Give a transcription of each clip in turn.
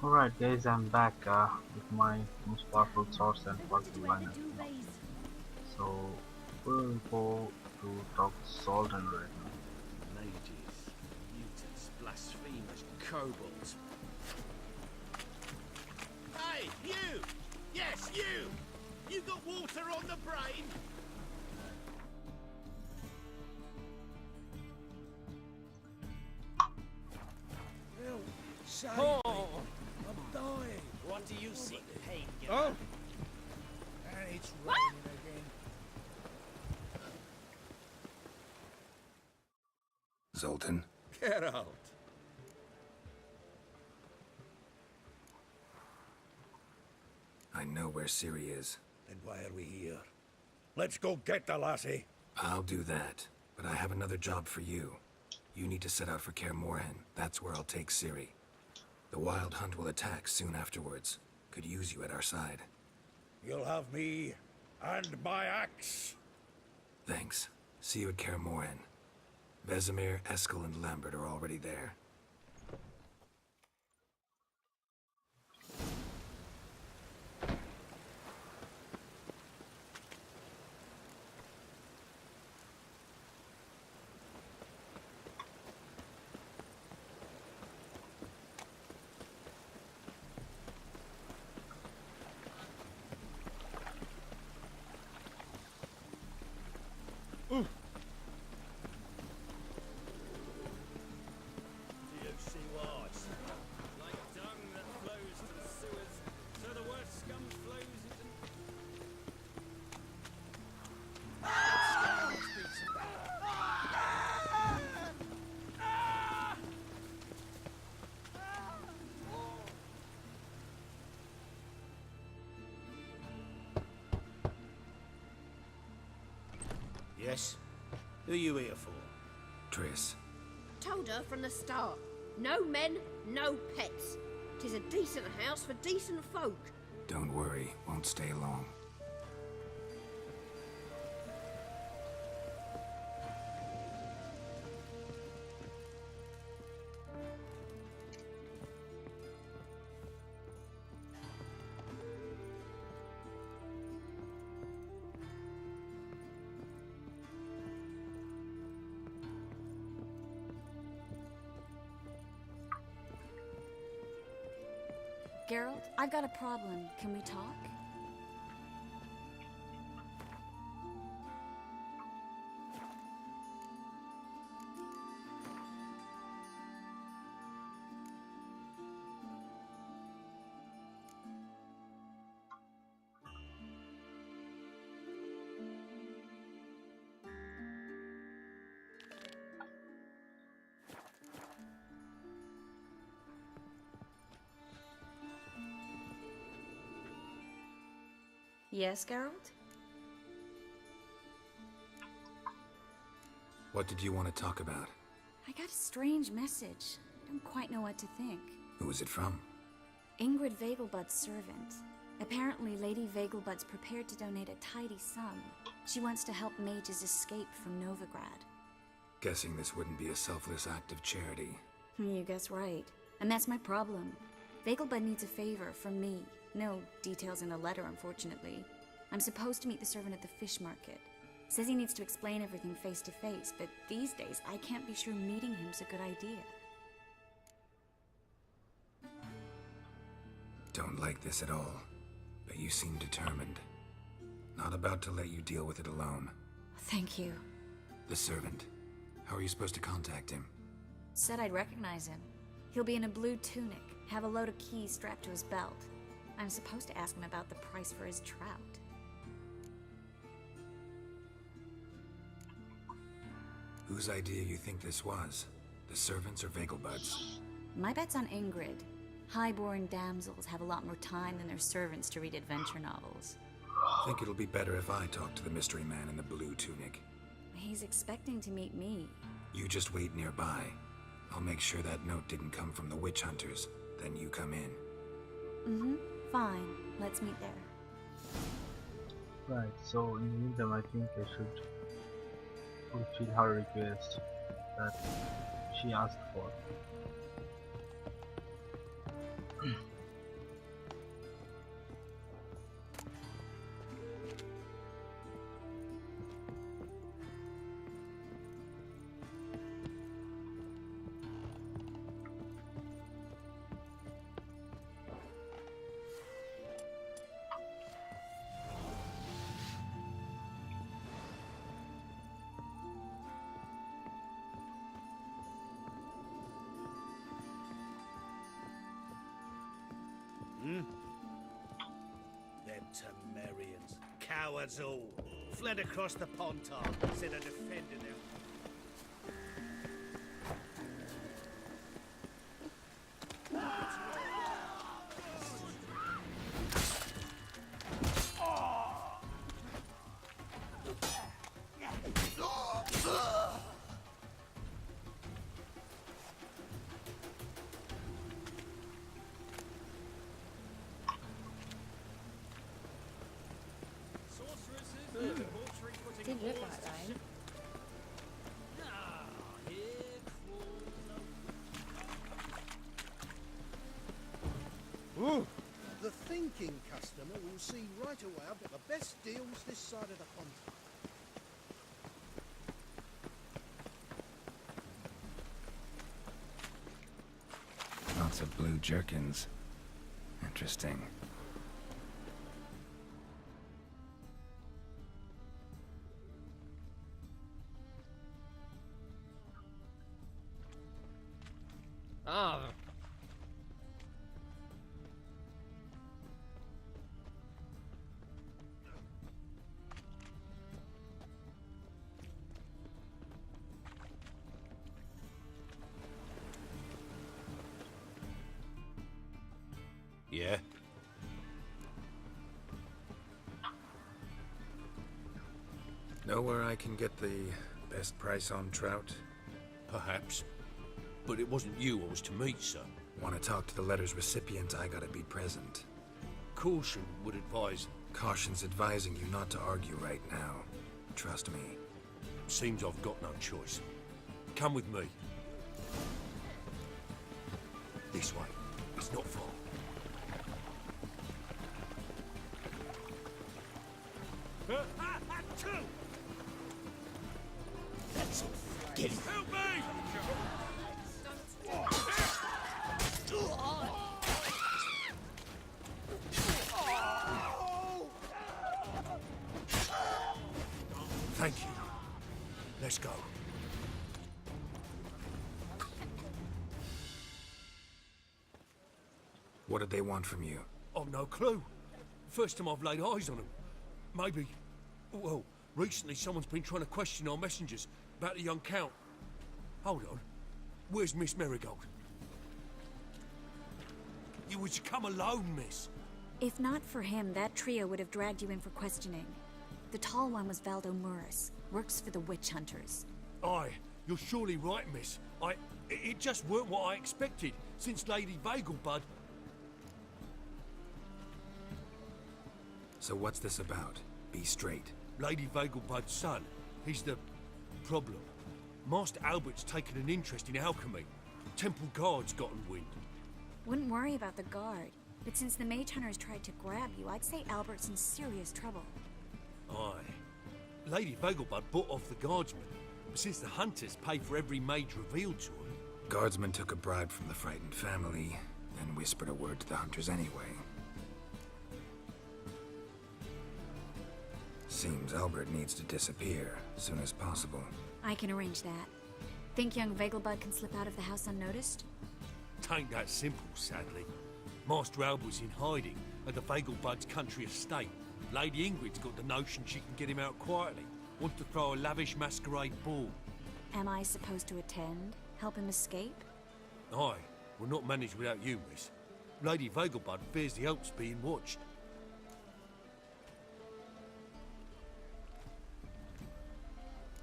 Alright guys, I'm back with my most powerful swords and powerful Where the lineup. duvets? So we'll go to talk Solden right now. Mages, mutants, blasphemers, kobolds. Hey, you! Yes, you! You got water on the brain? Help! Save Oh! me! I'm dying! What do you seek, painkiller? Oh! And it's raining again. Zoltan, Get out! I know where Ciri is. Then why are we here? Let's go get the lassie! I'll do that, but I have another job for you. You need to set out for Kaer Morhen. That's where I'll take Ciri. The Wild Hunt will attack soon afterwards. Could use you at our side. You'll have me and my axe! Thanks. See you at Kaer Morhen. Vesemir, Eskel, and Lambert are already there. Do you see what? Like dung that flows to the sewers, so the worst scum flows into... Yes? Who are you here for? Triss, Told her from the start. No men, no pets. 'Tis a decent house for decent folk. don't worry. Won't stay long. Geralt, I've got a problem. Can we talk? Yes, Geralt? What did you want to talk about? I got a strange message. I don't quite know what to think. Who was it from? Ingrid Vegelbud's servant. Apparently, Lady Vegelbud's prepared to donate a tidy sum. She wants to help mages escape from Novigrad. Guessing this wouldn't be a selfless act of charity. You guess right. And that's my problem. Vegelbud needs a favor from me. No details in a letter, unfortunately. I'm supposed to meet the servant at the fish market. Says he needs to explain everything face to face, but these days I can't be sure meeting him's a good idea. Don't like this at all, but you seem determined. Not about to let you deal with it alone. Thank you. The servant. How are you supposed to contact him? Said I'd recognize him. He'll be in a blue tunic, have a load of keys strapped to his belt. I'm supposed to ask him about the price for his trout. Whose idea you think this was? The servants or Vegelbud's? My bet's on Ingrid. Highborn damsels have a lot more time than their servants to read adventure novels. Think it'll be better if I talk to the mystery man in the blue tunic. He's expecting to meet me. You just wait nearby. I'll make sure that note didn't come from the witch hunters. Then you come in. Mm-hmm. Fine. Let's meet there. Right, so in the meantime I think I should fulfill her request that she asked for. Them Temerians, cowards all, fled across the Pontar instead of defending them. Didn't look like rain. Ooh. The thinking customer will see right away I've got the best deals this side of the Pontar. Lots of blue jerkins. Interesting. Ah. Yeah? Know where I can get the best price on trout? Perhaps. But it wasn't you I was to meet, sir. Want to talk to the letter's recipient, I gotta be present. Caution would advise. Caution's advising you not to argue right now. Trust me. Seems I've got no choice. Come with me. This way. It's not far. That's it. Get it. Help me! Thank you. Let's go. What did they want from you? I've no clue. First time I've laid eyes on them. Maybe... Well, recently someone's been trying to question our messengers about the young Count. Hold on. Where's Miss Marigold? You was to come alone, miss. If not for him, that trio would have dragged you in for questioning. The tall one was Valdo Muris, works for the witch hunters. Aye, you're surely right, miss. It just weren't what I expected, since Lady Vegelbud... So what's this about? Be straight. Lady Vegelbud's son, he's the... problem. Master Albert's taken an interest in alchemy. Temple Guard's gotten wind. Wouldn't worry about the guard, but since the mage hunters tried to grab you, I'd say Albert's in serious trouble. Aye. Lady Vegelbud bought off the guardsmen, but since the hunters pay for every mage revealed to them... Guardsman took a bribe from the frightened family, then whispered a word to the hunters anyway. Seems Albert needs to disappear as soon as possible. I can arrange that. Think young Vegelbud can slip out of the house unnoticed? Tain't that simple, sadly. Master Albert's in hiding at the Vegelbud's country estate. Lady Ingrid's got the notion she can get him out quietly. Wants to throw a lavish masquerade ball. Am I supposed to attend? Help him escape? Aye, we'll not manage without you, miss. Lady Vegelbud fears the Alps being watched.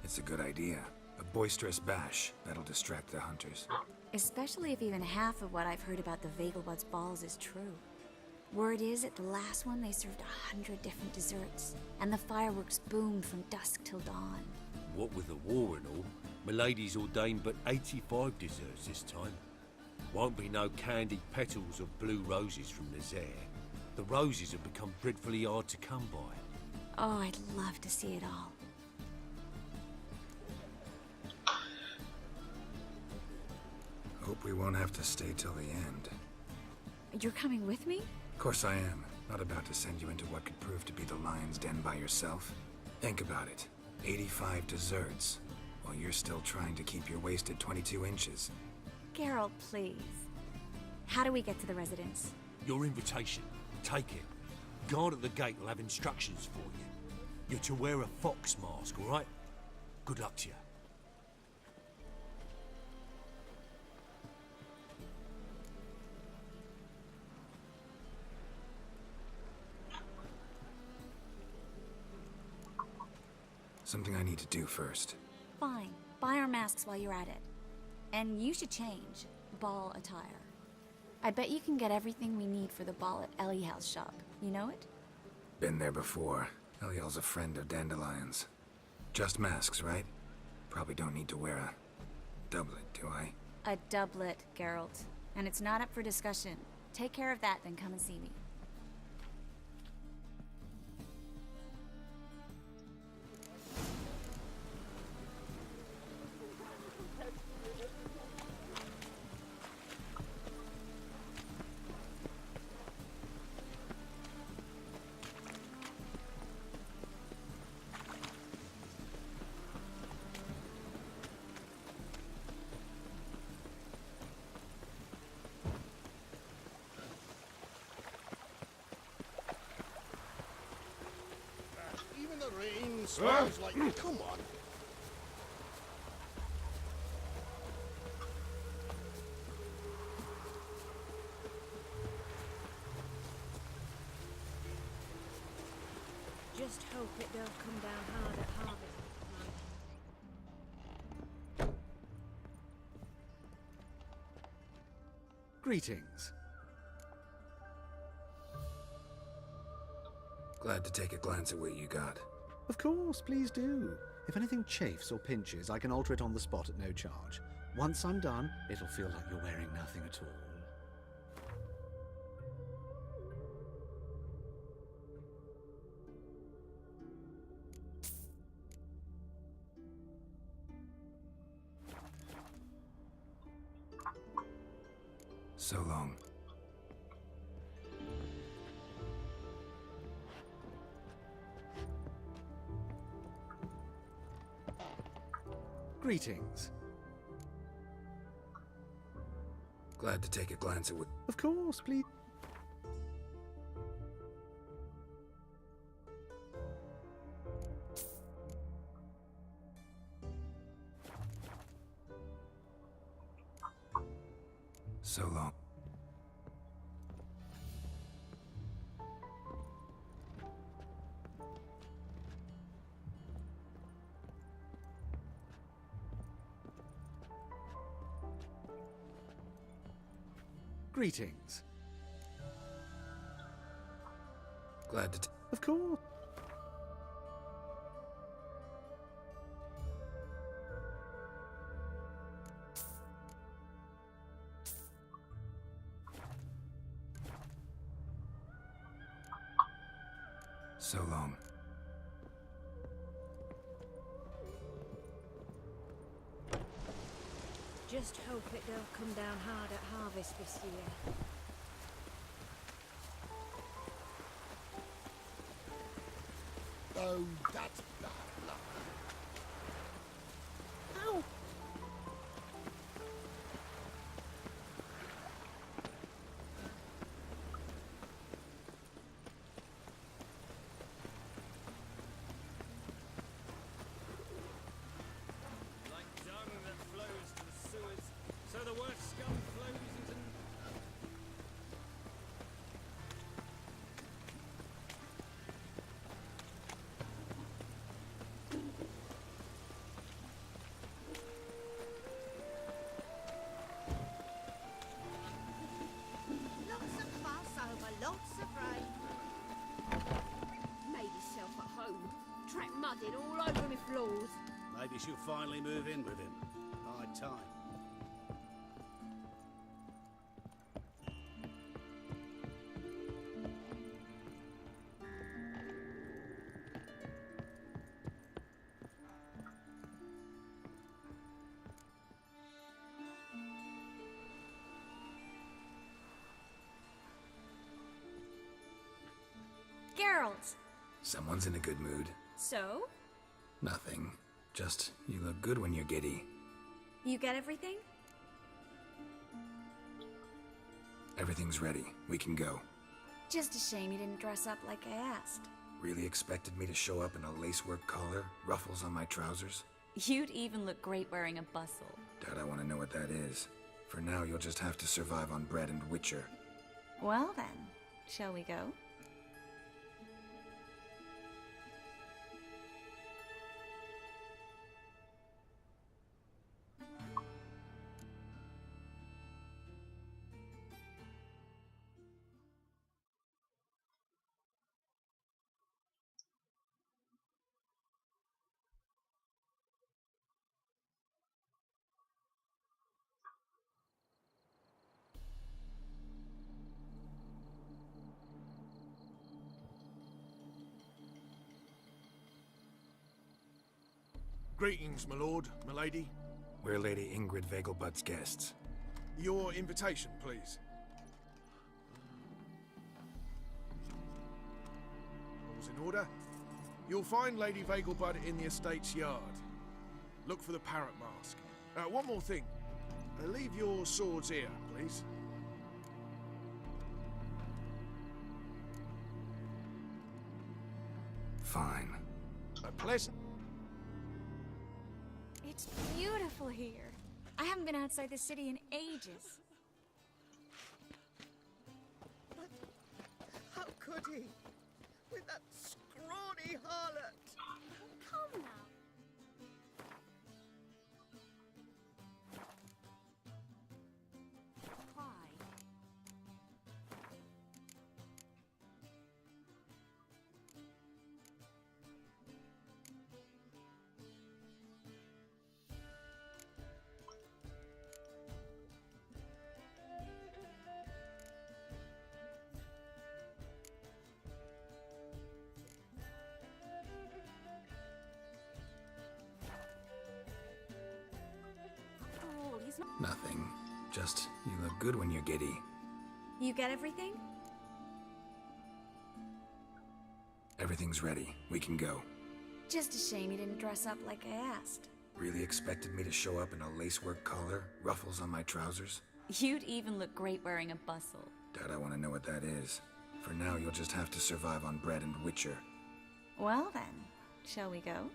It's a good idea. A boisterous bash that'll distract the hunters. Especially if even half of what I've heard about the Vegelbud's balls is true. Word is, at the last one they served 100 different desserts, and the fireworks boomed from dusk till dawn. What with the war and all, Milady's ordained but 85 desserts this time. Won't be no candied petals of blue roses from Nazaire. The roses have become dreadfully hard to come by. Oh, I'd love to see it all. Hope we won't have to stay till the end. You're coming with me? Of course I am. Not about to send you into what could prove to be the lion's den by yourself. Think about it. 85 desserts, while you're still trying to keep your waist at 22 inches. Geralt, please. How do we get to the residence? Your invitation. Take it. Guard at the gate will have instructions for you. You're to wear a fox mask, all right? Good luck to you. Something I need to do first. Fine. Buy our masks while you're at it. And you should change. Ball attire. I bet you can get everything we need for the ball at Eliel's shop. You know it? Been there before. Eliel's a friend of Dandelion's. Just masks, right? Probably don't need to wear a doublet, do I? A doublet, Geralt. And it's not up for discussion. Take care of that, then come and see me. Even the rain smells like... Come on. Just hope it don't come down hard at harvest. Greetings. Glad to take a glance at what you got. Of course, please do. If anything chafes or pinches, I can alter it on the spot at no charge. Once I'm done, it'll feel like you're wearing nothing at all. So long. Greetings. Glad to take a glance at what... Of course, please. So long. Greetings. Glad to... Of course. So long. Just hope it don't come down hard at harvest this year. Oh, that's bad luck. Ow! Like dung that flows to the sewers, so the worst scum flows into... Lots of fuss over lots of rain. Made himself at home. Track mudded all over my floors. Maybe she'll finally move in with him. High time. Geralt! Someone's in a good mood. So? Nothing. Just, you look good when you're giddy. You get everything? Everything's ready. We can go. Just a shame you didn't dress up like I asked. Really expected me to show up in a lacework collar, ruffles on my trousers? You'd even look great wearing a bustle. Doubt I want to know what that is. For now, you'll just have to survive on bread and witcher. Well then, shall we go? Greetings, my lord, my lady. We're Lady Ingrid Vegelbud's guests. Your invitation, please. All's in order. You'll find Lady Vegelbud in the estate's yard. Look for the parrot mask. One more thing. Leave your swords here, please. Fine. A pleasant... It's beautiful here. I haven't been outside the city in ages. But how could he? With that scrawny harlot? Come now. Nothing. Just, you look good when you're giddy. You get everything? Everything's ready. We can go. Just a shame you didn't dress up like I asked. Really expected me to show up in a lacework collar, ruffles on my trousers? You'd even look great wearing a bustle. Doubt I want to know what that is. For now, you'll just have to survive on bread and witcher. Well then, shall we go?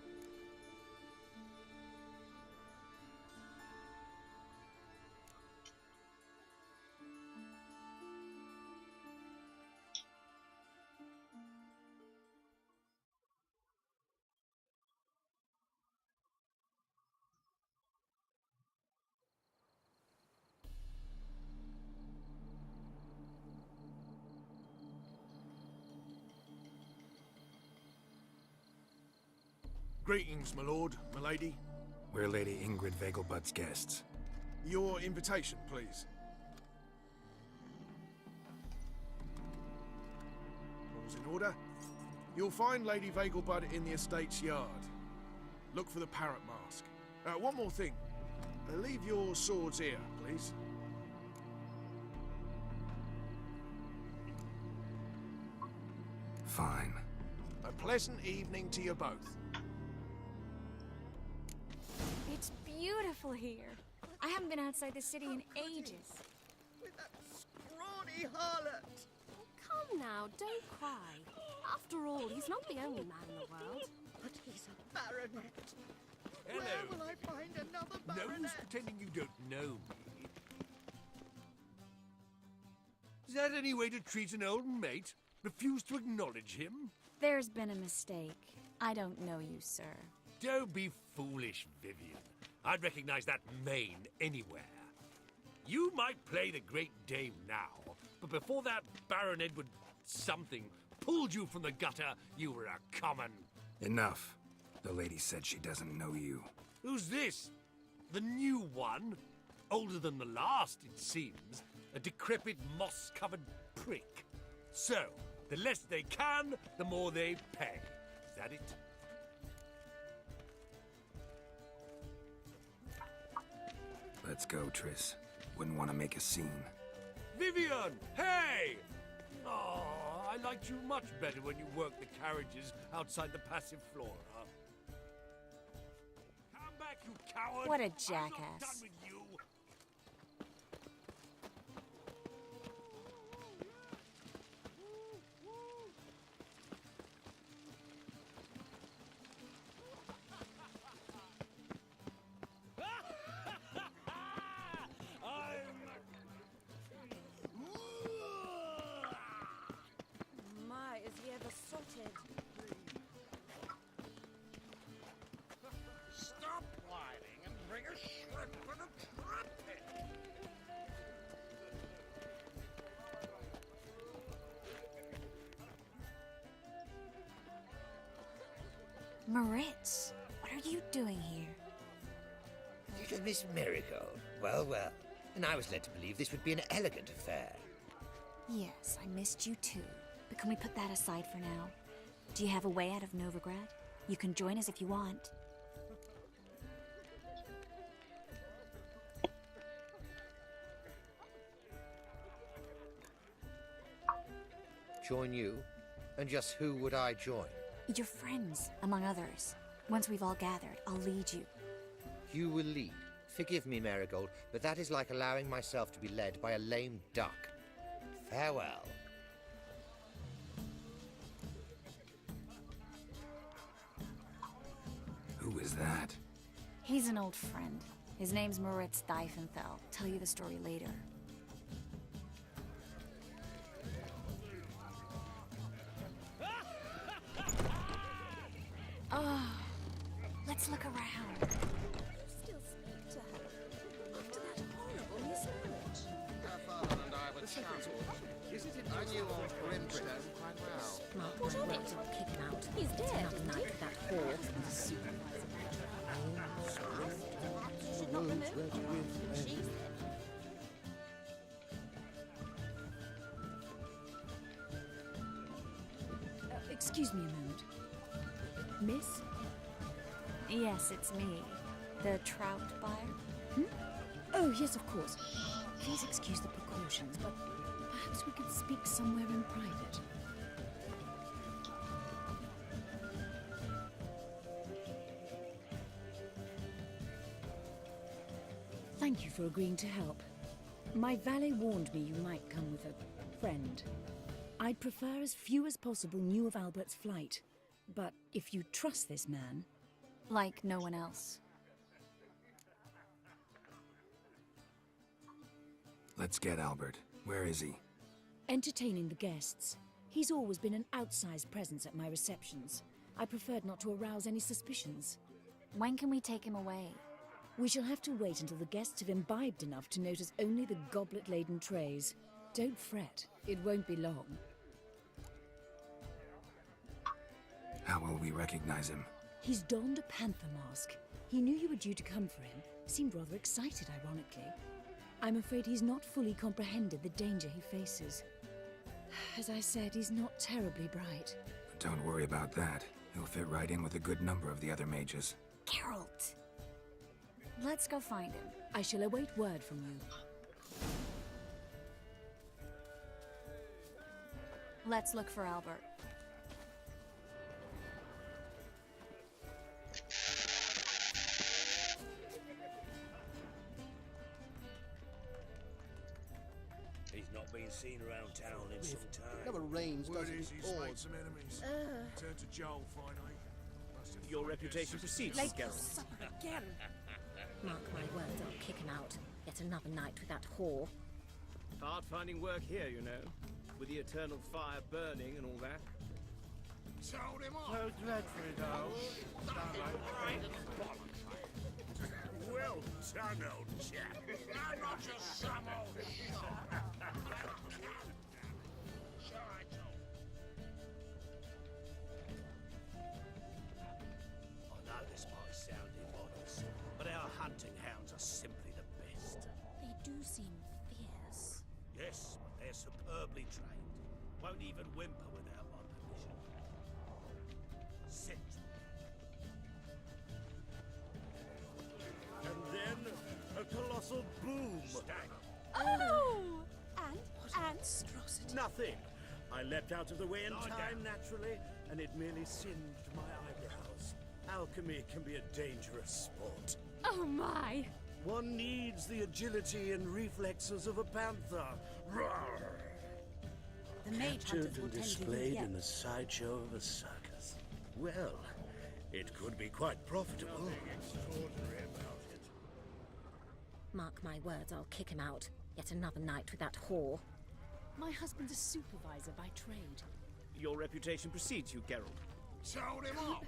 Greetings, my lord, my lady. We're Lady Ingrid Vegelbud's guests. Your invitation, please. All's in order. You'll find Lady Vegelbud in the estate's yard. Look for the parrot mask. One more thing. Leave your swords here, please. Fine. A pleasant evening to you both. It's beautiful here. I haven't been outside the city in ages. With that scrawny harlot? Come now, don't cry. After all, he's not the only man in the world. But he's a baronet. Hello. Where will I find another No baronet? one's pretending you don't know me. Is that any way to treat an old mate? Refuse to acknowledge him? There's been a mistake. I don't know you, sir. Don't be foolish, Vivian. I'd recognize that mane anywhere. You might play the Great Dame now, but before that Baron Edward something pulled you from the gutter, you were a common... Enough. The lady said she doesn't know you. Who's this? The new one? Older than the last, it seems. A decrepit, moss-covered prick. So, the less they can, the more they pay. Is that it? Let's go, Triss. Wouldn't want to make a scene. Vivian! Hey! Oh, I liked you much better when you worked the carriages outside the passive flora. Come back, you coward! What a I'm not jackass. done with you. Moritz, what are you doing here? Little Miss Marigold. Well, well. And I was led to believe this would be an elegant affair. Yes, I missed you too. But can we put that aside for now? Do you have a way out of Novigrad? You can join us if you want. Join you? And just who would I join? Your friends, among others. Once we've all gathered, I'll lead you. You will lead. Forgive me, Marigold, but that is like allowing myself to be led by a lame duck. Farewell. Who is that? He's an old friend. His name's Moritz Diefenthal. Tell you the story later. Oh, let's look around. Still speak to her after that horrible mismarriage. Her father and I were chatting. I knew old Grimstone quite well. Mark my words, I'll kick him out. He's dead. Another night with that whore. You should not remove her. She's dead. Excuse me a moment. Miss? Yes, it's me. The trout buyer? Oh, yes, of course. Please excuse the precautions, but perhaps we could speak somewhere in private. Thank you for agreeing to help. My valet warned me you might come with a friend. I'd prefer as few as possible knew of Albert's flight. But if you trust this man... Like no one else. Let's get Albert. Where is he? Entertaining the guests. He's always been an outsized presence at my receptions. I preferred not to arouse any suspicions. When can we take him away? We shall have to wait until the guests have imbibed enough to notice only the goblet-laden trays. Don't fret. It won't be long. How will we recognize him? He's donned a panther mask. He knew you were due to come for him. Seemed rather excited, ironically. I'm afraid he's not fully comprehended the danger he faces. As I said, he's not terribly bright. Don't worry about that. He'll fit right in with a good number of the other mages. Geralt! Let's go find him. I shall await word from you. Let's look for Albert. He's not been seen around town in some time. Never rains, Word does it? is he's made some enemies. Turned to Joel finally. Must have Your thought reputation this- precedes Late Geralt. for supper again. Mark my words, I'll kick him out. Yet another night with that whore. Hard finding work here, you know. With the eternal fire burning and all that. Told him off. So dreadfully though. Well done, old chap. I'm not just some old shot. I know this might sound immodest, but our hunting hounds are simply the best. They do seem fierce. Yes, but they're superbly trained. Won't even whimper without my permission. Sit. And then a colossal boom. Stag. Oh! And monstrosity. Nothing. I leapt out of the way in Lie time down. naturally, and it merely singed my eyebrows. Alchemy can be a dangerous sport. Oh my! One needs the agility and reflexes of a panther. Roar! The mage hunters will tend to you yet. the sideshow of a circus. Well, it could be quite profitable. Mark my words, I'll kick him out. Yet another night with that whore. My husband's a supervisor by trade. Your reputation precedes you, Geralt. Told him off.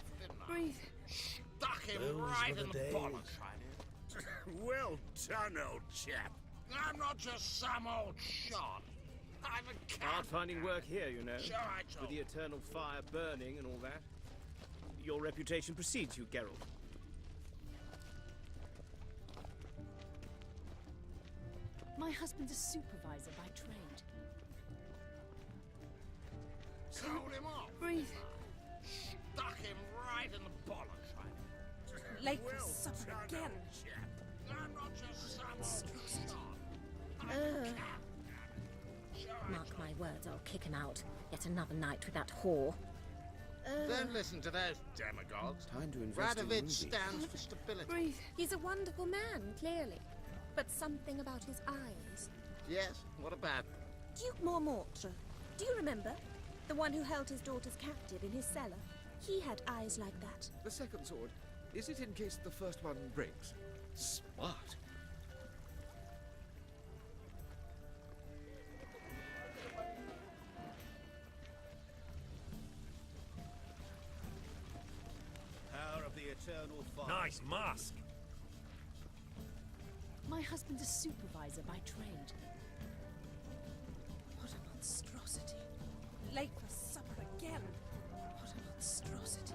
Breathe. Stuck him Those right were in the the days. bollocks, I did. Well done, old chap. I'm not just some old shot. I'm a Hard cat. finding work here, you know. Sure, I With told the eternal fire burning and all that. Your reputation precedes you, Geralt. My husband's a supervisor by trade. Told him off. Breathe. Stuck him right in the bollocks, right? Late for supper again. I'm not just some Mark my words, I'll kick him out. Yet another night with that whore. Don't listen to those demagogues. Time to invest in Radovid movies. stands for stability. Breathe. He's a wonderful man, clearly. But something about his eyes. Yes, what about them? Duke Mormortre. Do you remember? The one who held his daughters captive in his cellar. He had eyes like that. The second sword, is it in case the first one breaks? Smart. Power of the eternal fire. Nice mask. My husband's a supervisor by trade. What a monstrosity. Late for supper again. What a monstrosity.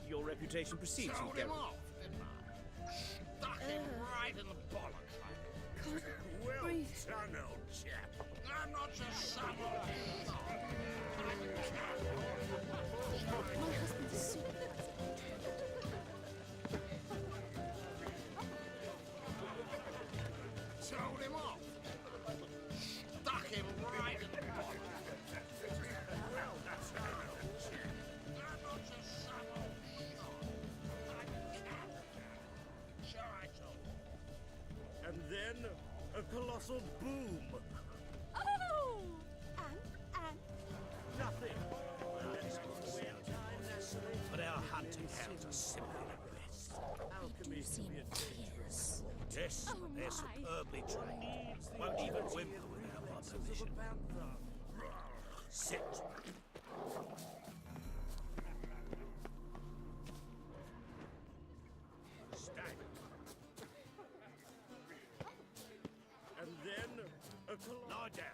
Your reputation precedes you, Told him Geralt. off, didn't I? Stuck him right in the bollocks, right? God, Well breathe. done, old chap. I'm not just some old shot. I'm a cat. My husband's a supervisor. Told him off. Stuck him right in the bollocks. Well done, old chap. I'm not just some old shot. I'm a cat. Sure I told you. And then a colossal boom. Oh! And? Nothing. But our hunting hounds are simply the best. Alchemy seem be a fierce. Yes, Oh they're my. superbly trained. Won't even whimper without my permission. Sit. Stay. And then a Lie down.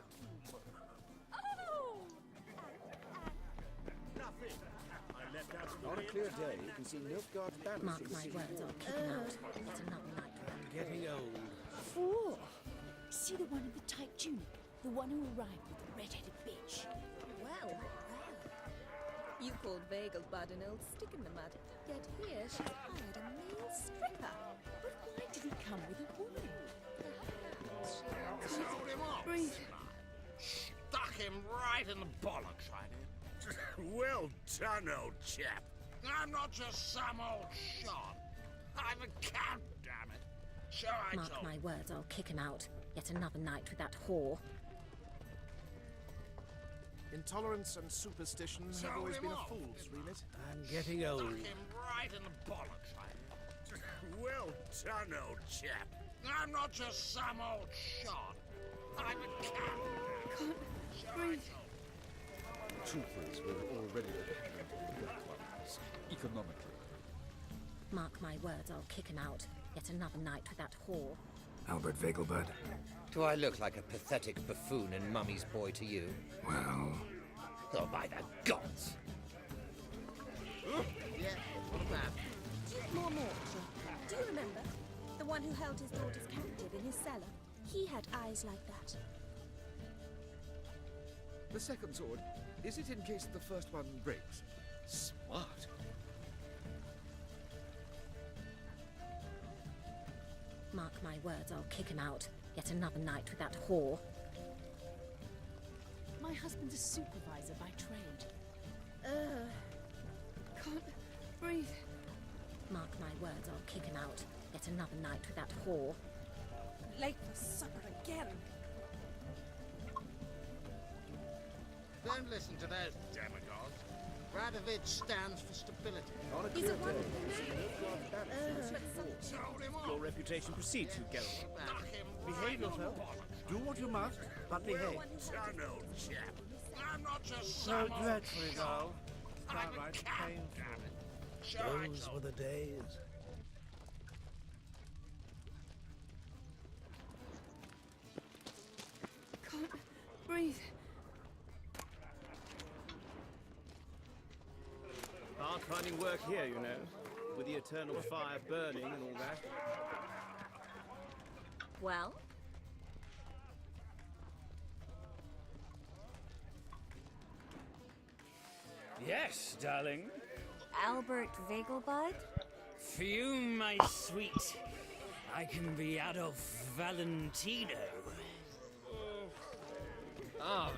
Oh! nothing. I left out of the On a way clear in time. day, you can see Nilfgaard's banners Mark in the my city words, wall. I'll kick him out. Yet another night with that Getting old. Four. See the one in the tight tunic? The one who arrived with the red-headed bitch. Well, you called Vegelbud an old stick in the mud, yet here she's hired a male stripper. But why did he come with a woman? Told him off. Breathe. Stuck him right in the bollocks, right? Well done, old chap. I'm not just some old shot. I'm a count, damn it. Sure I Mark told my you. words, I'll kick him out. Yet another night with that whore. Intolerance and superstition have Told always him been a off, fool's didn't I? remit. I'm getting old. Stuck him right in the bollocks, right? Well done, old chap. I'm not just some old shot. I'm a count. Sure I told you. The truth is, we're already the good ones, economically. Mark my words, I'll kick him out. Yet another night with that whore. Albert Vegelbud? Do I look like a pathetic buffoon and Mummy's boy to you? Well, Oh, by the gods! Yeah, what about? Duke Mormortre. Do you remember? The one who held his daughters captive in his cellar. He had eyes like that. The second sword, is it in case the first one breaks? Smart. Mark my words, I'll kick him out. Yet another night with that whore. My husband's a supervisor by trade. Can't breathe. Mark my words, I'll kick him out. Yet another night with that whore. Late for supper again. Don't listen to those demagogues. Radovid stands for stability. On a He's clear a day, wonderful you can see man. Nilfgaard's banners in the city wall. Told him off. Your reputation precedes you, Geralt. Stuck him Behave right in the yourself. bollocks. Do what you must, but behave. Well done, old chap. I'm not just So some old dreadfully shot. dull. I'm a Downright cat, painful. damn it. Sure I Those told were the days. Can't breathe. finding work here, you know, with the eternal fire burning and all that. Well? Yes, darling. Albert Vegelbud? Fume, my sweet. I can be Adolf Valentino. Ah,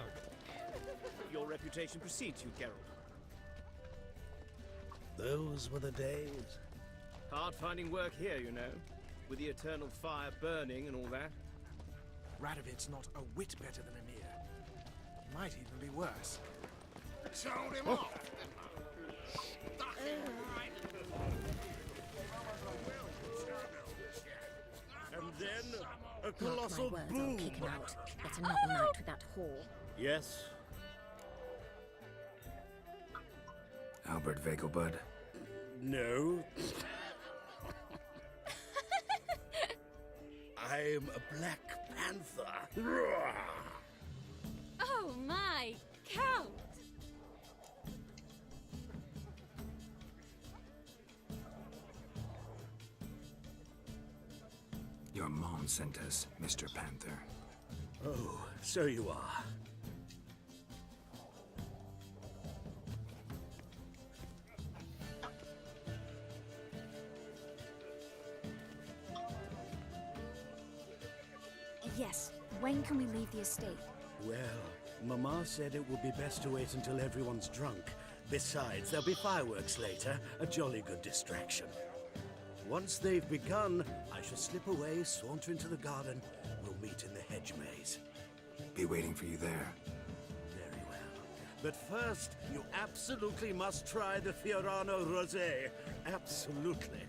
Your reputation precedes you, Geralt. Those were the days. Hard finding work here, you know, with the eternal fire burning and all that. Radovid's not a whit better than Emir. Might even be worse. Told him off. Stuck him right in the... And then a Mark my colossal words, I'll boom. kick him out. Get another night with that whore. Yes. Albert Vegelbud. No. I'm a Black Panther. Oh my, Count! Your mom sent us, Mr. Panther. Oh, so you are. Yes, when can we leave the estate? Well, Mama said it would be best to wait until everyone's drunk. Besides, there'll be fireworks later, a jolly good distraction. Once they've begun, I shall slip away, saunter into the garden. We'll meet in the hedge maze. Be waiting for you there. Very well. But first, you absolutely must try the Fiorano Rosé. Absolutely.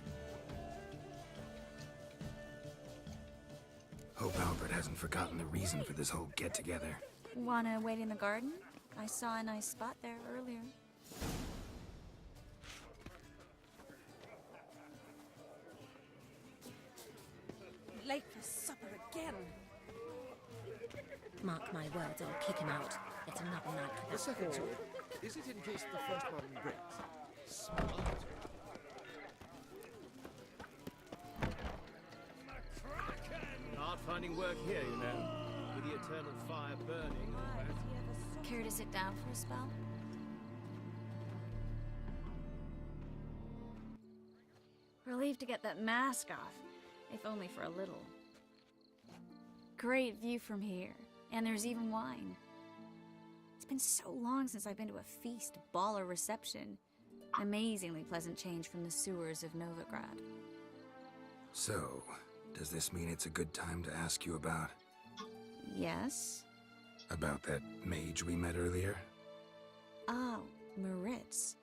Hope Albert hasn't forgotten the reason for this whole get-together. Wanna wait in the garden? I saw a nice spot there earlier. Late for supper again. Mark my words, I'll kick him out. Get another night with The that second whore. sword, is it in case the first one breaks? Smart. Hard finding work here, you know, with the eternal fire burning and all that. Care to sit down for a spell? Relieved to get that mask off, if only for a little. Great view from here, and there's even wine. It's been so long since I've been to a feast, ball, or reception. Amazingly pleasant change from the sewers of Novigrad. So, does this mean it's a good time to ask you about... Yes? about that mage we met earlier? Oh, Moritz.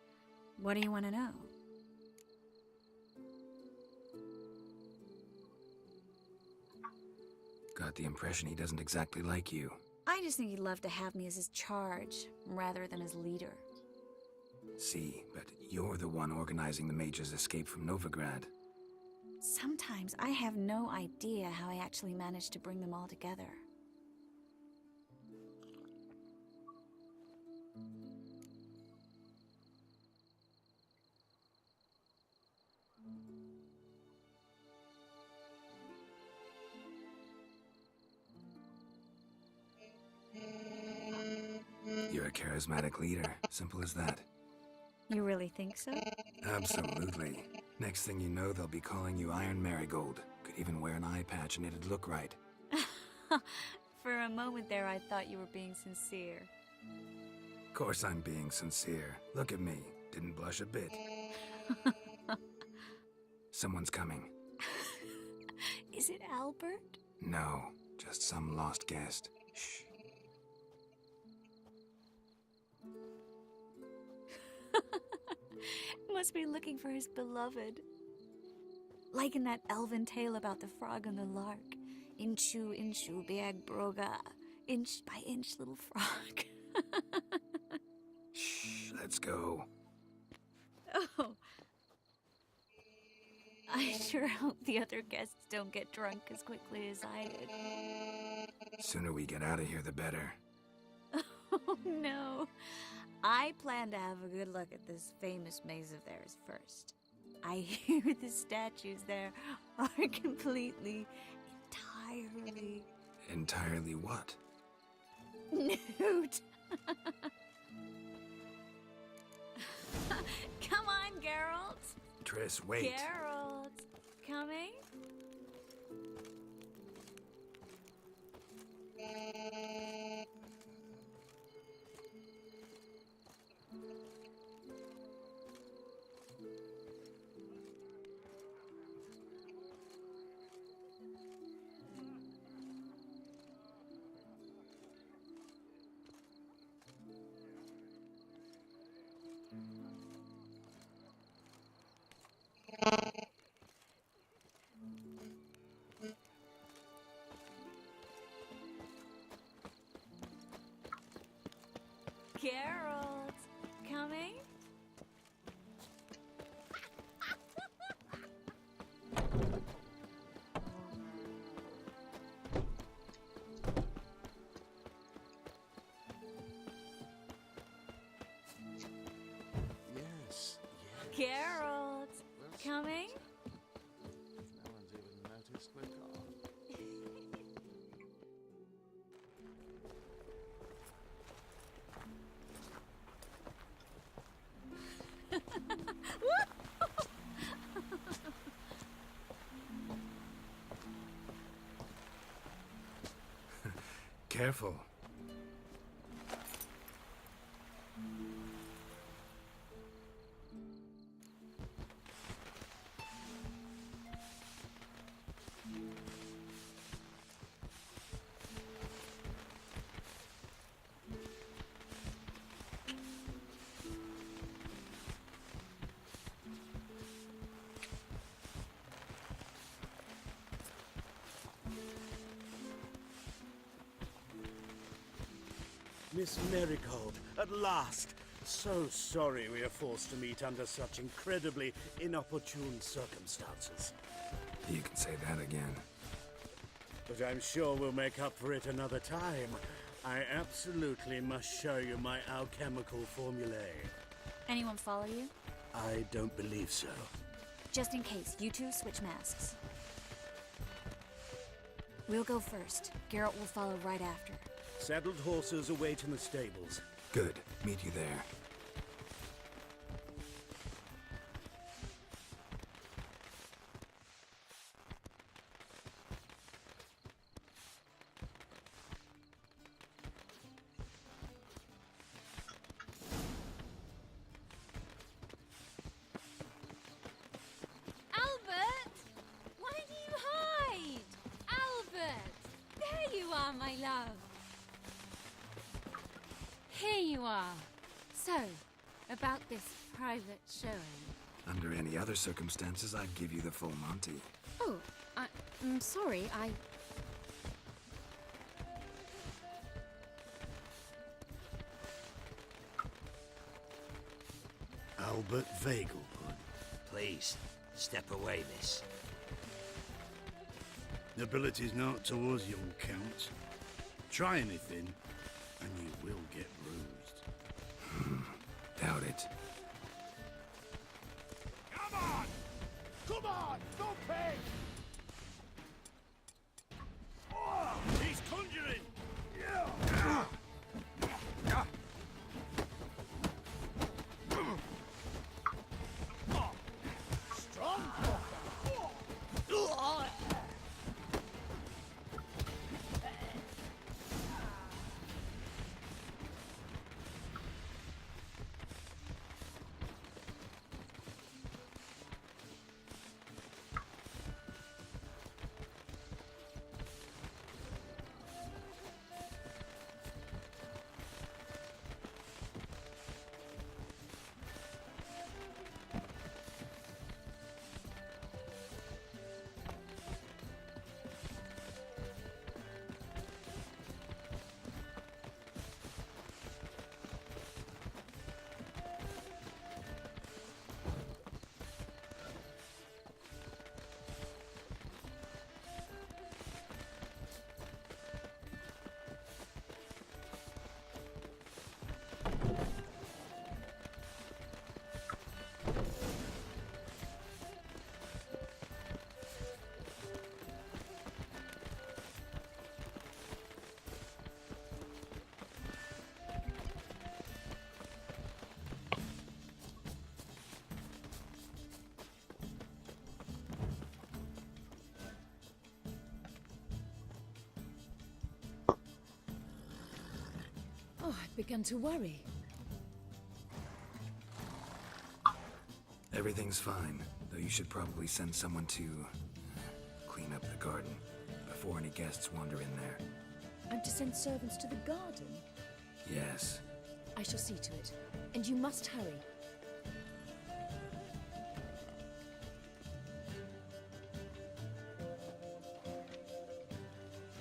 What do you want to know? Got the impression he doesn't exactly like you. I just think he'd love to have me as his charge, rather than his leader. See, but you're the one organizing the mage's escape from Novigrad. Sometimes I have no idea how I actually managed to bring them all together. You're a charismatic leader. Simple as that. You really think so? Absolutely. Next thing you know, they'll be calling you Iron Marigold. Could even wear an eye patch and it'd look right. For a moment there, I thought you were being sincere. Of course I'm being sincere. Look at me. Didn't blush a bit. Someone's coming. Is it Albert? No, just some lost guest. Shh. Must be looking for his beloved. Like in that elven tale about the frog and the lark. Inchu, inchu, biag broga. Inch by inch, little frog. Shh, let's go. Oh. I sure hope the other guests don't get drunk as quickly as I did. Sooner we get out of here, the better. Oh no. I plan to have a good look at this famous maze of theirs first. I hear the statues there are entirely... Entirely what? nude. Come on, Geralt. Triss, wait. Geralt, coming? Geralt, coming? Yes, yes. Geralt, coming? No one's even noticed we're gone. Careful. Miss Marigold, at last! So sorry we are forced to meet under such incredibly inopportune circumstances. You can say that again. But I'm sure we'll make up for it another time. I absolutely must show you my alchemical formulae. Anyone follow you? I don't believe so. Just in case, you two switch masks. We'll go first. Geralt will follow right after. Saddled horses await in the stables. Good. Meet you there. Albert! Why do you hide? Albert! There you are, my love. Here you are. So, about this private showing. Under any other circumstances, I'd give you the full Monty. Oh, I'm sorry, Albert Vegelbud. Please, step away, miss. Nobility's not towards young Count. Try anything, and you will get bruised. Doubt it. Come on! Come on! Don't pay! He's conjuring! Strong! Oh, I'd begun to worry. Everything's fine, though you should probably send someone to clean up the garden before any guests wander in there. I'm to send servants to the garden? Yes. I shall see to it. And you must hurry.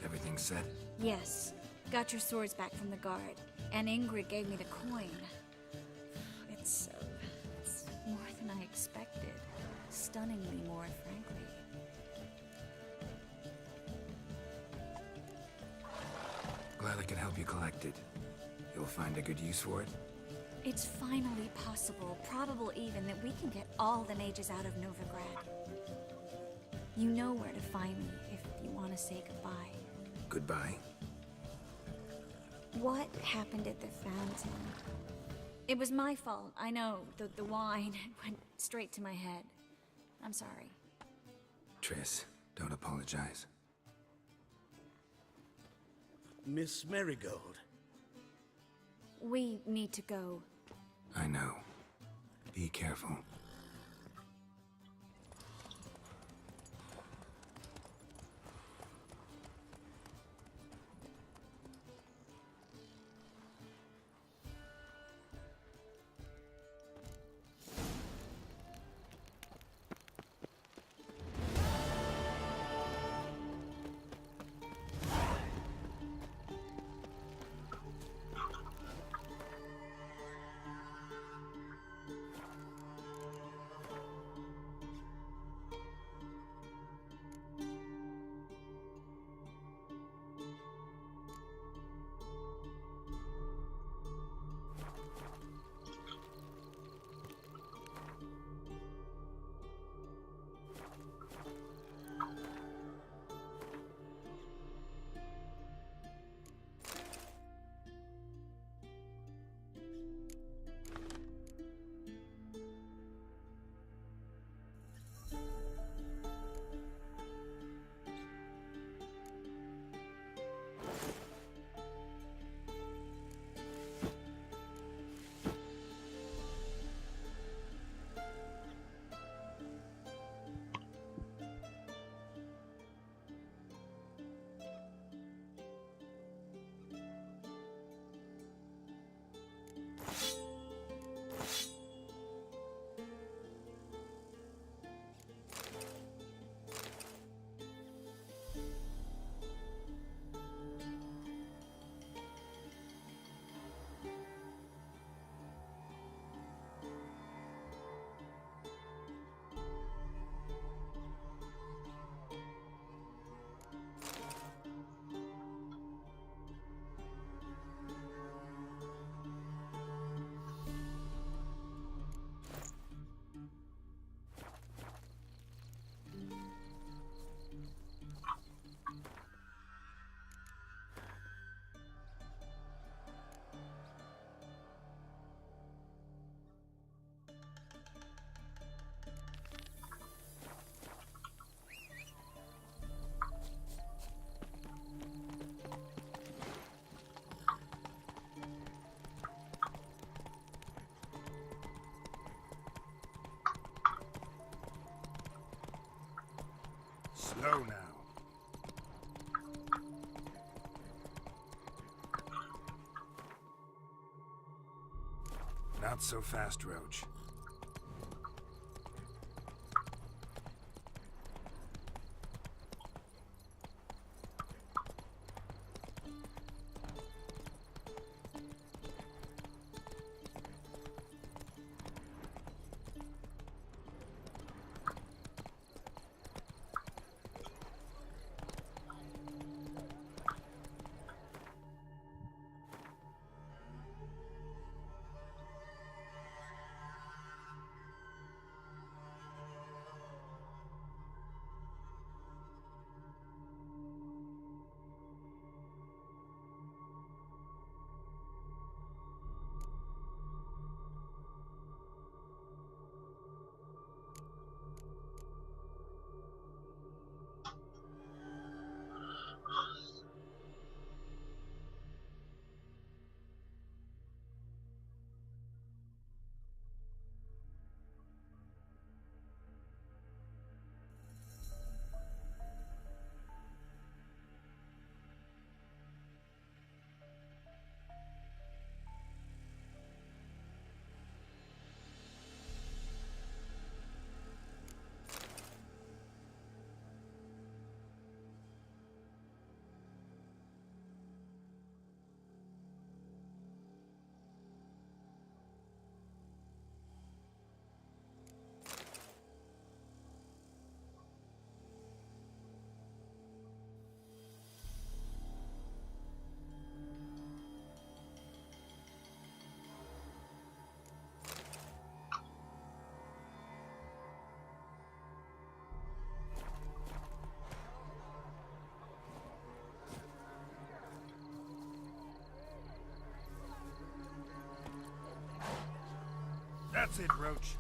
Everything set? Yes. Got your swords back from the guard. And Ingrid gave me the coin. It's more than I expected. Stunningly more, frankly. Glad I could help you collect it. You'll find a good use for it? It's finally possible, probable even, that we can get all the mages out of Novigrad. You know where to find me if you want to say goodbye. Goodbye? What happened at the fountain? It was my fault, I know. The wine went straight to my head. I'm sorry. Triss, don't apologize. Miss Marigold. We need to go. I know. Be careful. Slow now. Not so fast, Roach. That's it, Roach.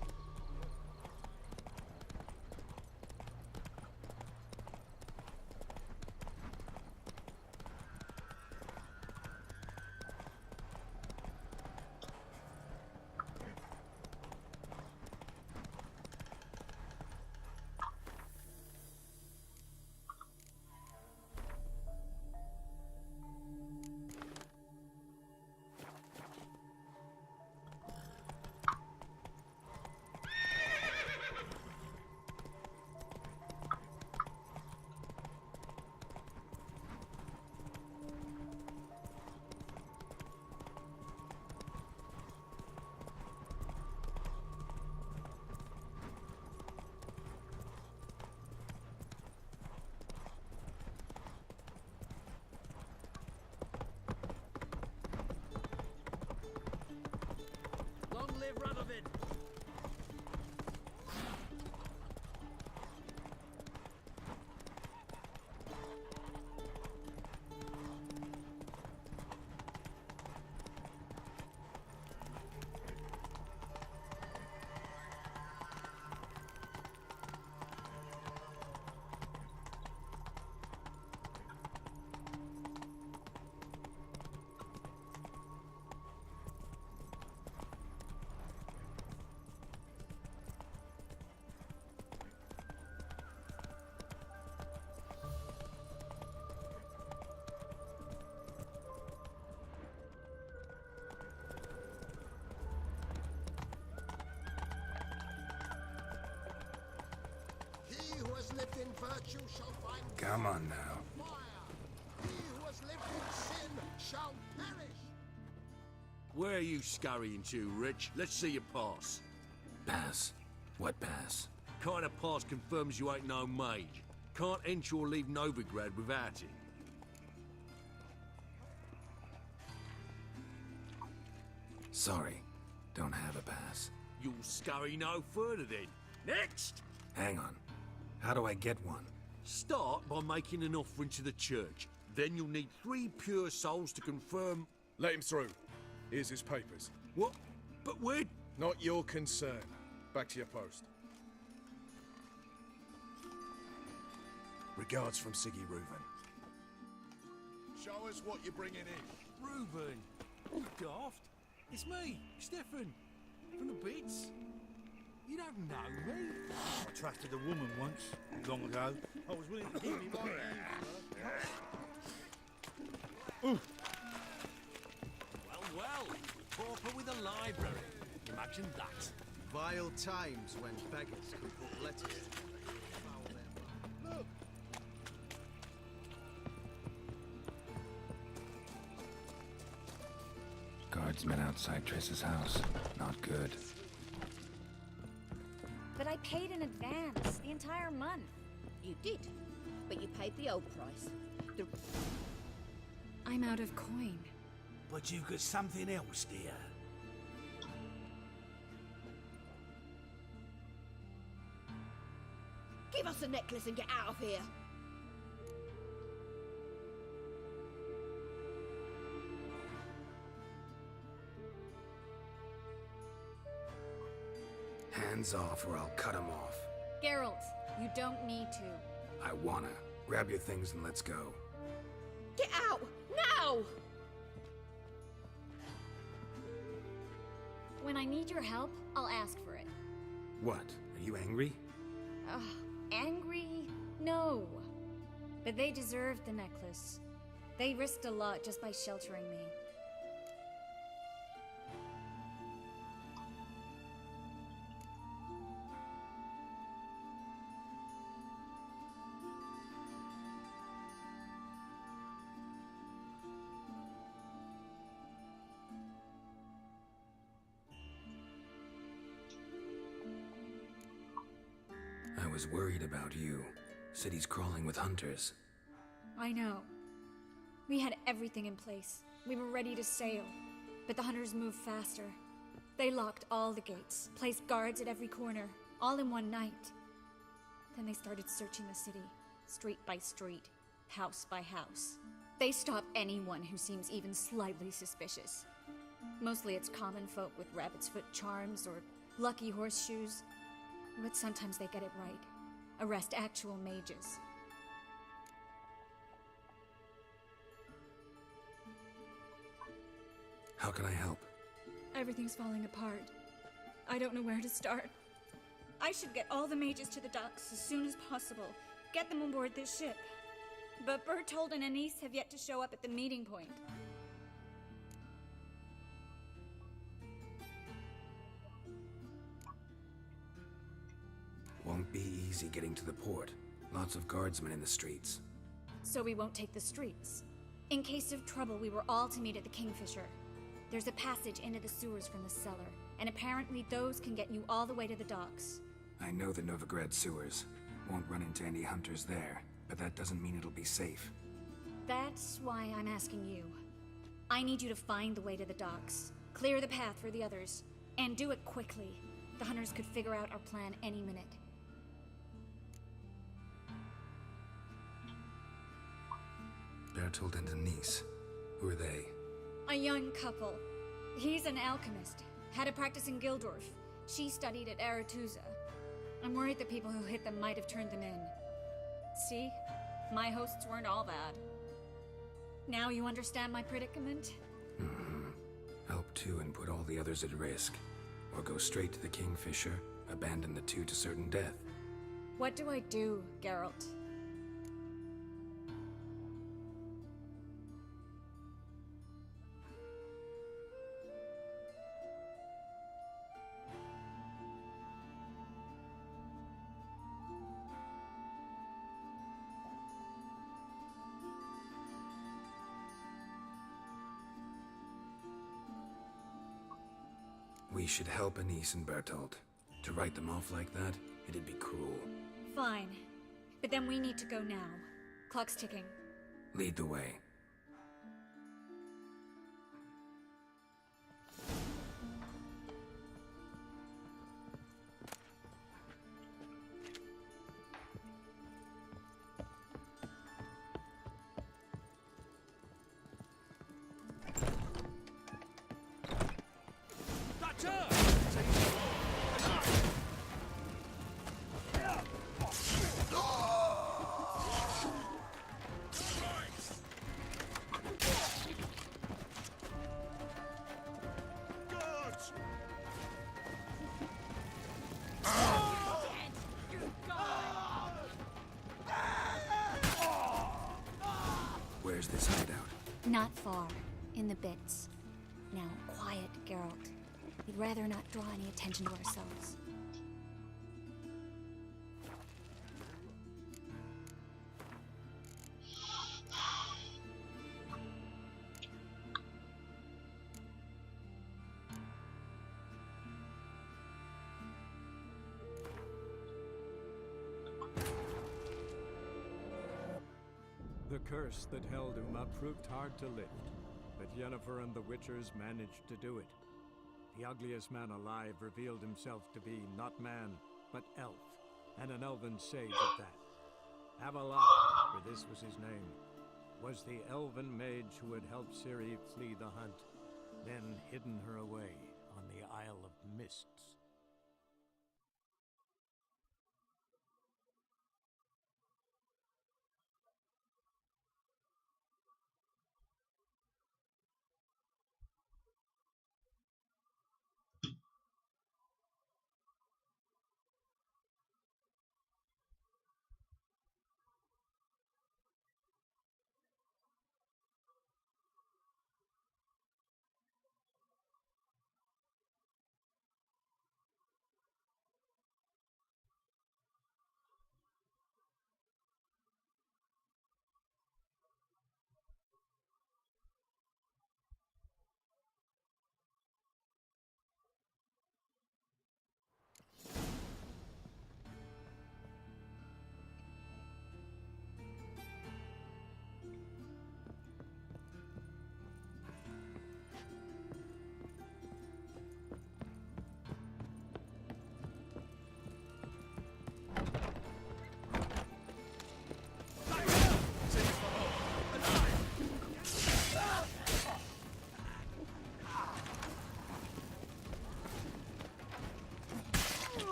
Long live Radovid! He who has lived in virtue shall find Come on now. fire. He who has lived in sin shall perish. Where are you scurrying to, Rich? Let's see your pass. Pass? What pass? Kind of pass confirms you ain't no mage. Can't enter or leave Novigrad without it. Sorry, don't have a pass. You'll scurry no further then. Next! Hang on. How do I get one? Start by making an offering to the church. Then you'll need 3 pure souls to confirm... Let him through. Here's his papers. What? But we're... Not your concern. Back to your post. Regards from Siggy Reuven. Show us what you're bringing in. Reuben! You daft. It's me, Stefan. From the Bits. You don't know me. I trusted a woman once, long ago. I was willing to give me my name for her. Ooh. Well, pauper with a library. Imagine that. Vile times when beggars could put letters together. Look! Guardsmen outside Triss's house. Not good. But I paid in advance, the entire month. You did, but you paid the old price. I'm out of coin. But you've got something else, dear. Give us a necklace and get out of here. Hands off or I'll cut 'em off. Geralt, you don't need to. I wanna. Grab your things and let's go. Get out! Now! When I need your help, I'll ask for it. What? Are you angry? Ugh, angry? No. But they deserved the necklace. They risked a lot just by sheltering me. I was worried about you. City's crawling with hunters. I know. We had everything in place. We were ready to sail. But the hunters moved faster. They locked all the gates, placed guards at every corner, all in one night. Then they started searching the city, street by street, house by house. They stop anyone who seems even slightly suspicious. Mostly it's common folk with rabbit's foot charms or Lucky horseshoes. But sometimes they get it right. Arrest actual mages. How can I help? Everything's falling apart. I don't know where to start. I should get all the mages to the docks as soon as possible. Get them aboard this ship. But Bertold and Anise have yet to show up at the meeting point. Won't be easy getting to the port. Lots of guardsmen in the streets. So we won't take the streets. In case of trouble, we were all to meet at the Kingfisher. There's a passage into the sewers from the cellar, and apparently those can get you all the way to the docks. I know the Novigrad sewers. Won't run into any hunters there, but that doesn't mean it'll be safe. That's why I'm asking you. I need you to find the way to the docks, clear the path for the others, and do it quickly. The hunters could figure out our plan any minute. Bertold and Anise. Who are they? A young couple. He's an alchemist. Had a practice in Gildorf. She studied at Aretuza. I'm worried the people who hit them might have turned them in. See? My hosts weren't all bad. Now you understand my predicament? Mm-hmm. Help two and put all the others at risk. Or go straight to the Kingfisher, abandon the two to certain death. What do I do, Geralt? We should help Anise and Bertold. To write them off like that, it'd be cruel. Fine. But then we need to go now. Clock's ticking. Lead the way. Where's this hideout? Not far. In the bits. Now, quiet, Geralt. We'd rather not draw any attention to ourselves. The curse that held Uma proved hard to lift, but Yennefer and the Witchers managed to do it. The ugliest man alive revealed himself to be not man, but elf, and an elven sage at that. Avalok, for this was his name, was the elven mage who had helped Ciri flee the hunt, then hidden her away on the Isle of Mists.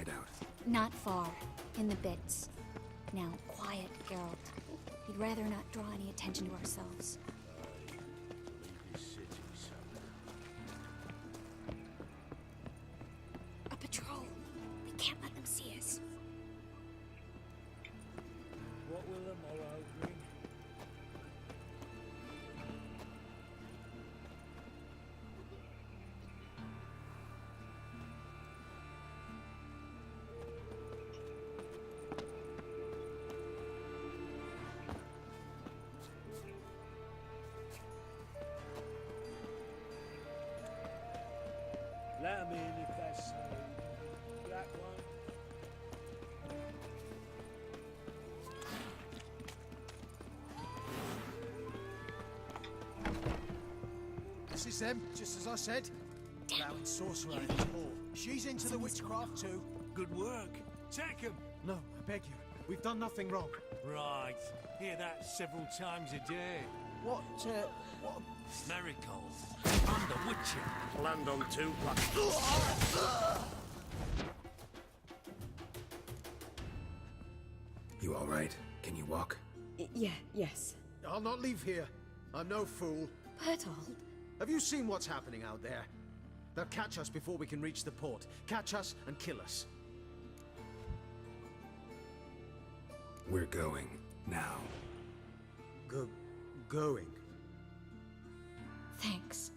it out. Not far. In the bits. Now, quiet, Geralt. We'd rather not draw any attention to ourselves. A patrol. We can't let them see us. What will the morrow bring? Let 'em in if they're so. That one. This is them, just as I said. Allowing sorcerer in his hall. She's into the witchcraft too. Good work. Take 'em. No, I beg you. We've done nothing wrong. Right. Hear that several times a day. What? Marigold. I'm the Witcher. Land on 2 You all right? Can you walk? Yes. I'll not leave here. I'm no fool. Bertold. Have you seen what's happening out there? They'll catch us before we can reach the port. Catch us and kill us. We're going. Now. Going? Thanks.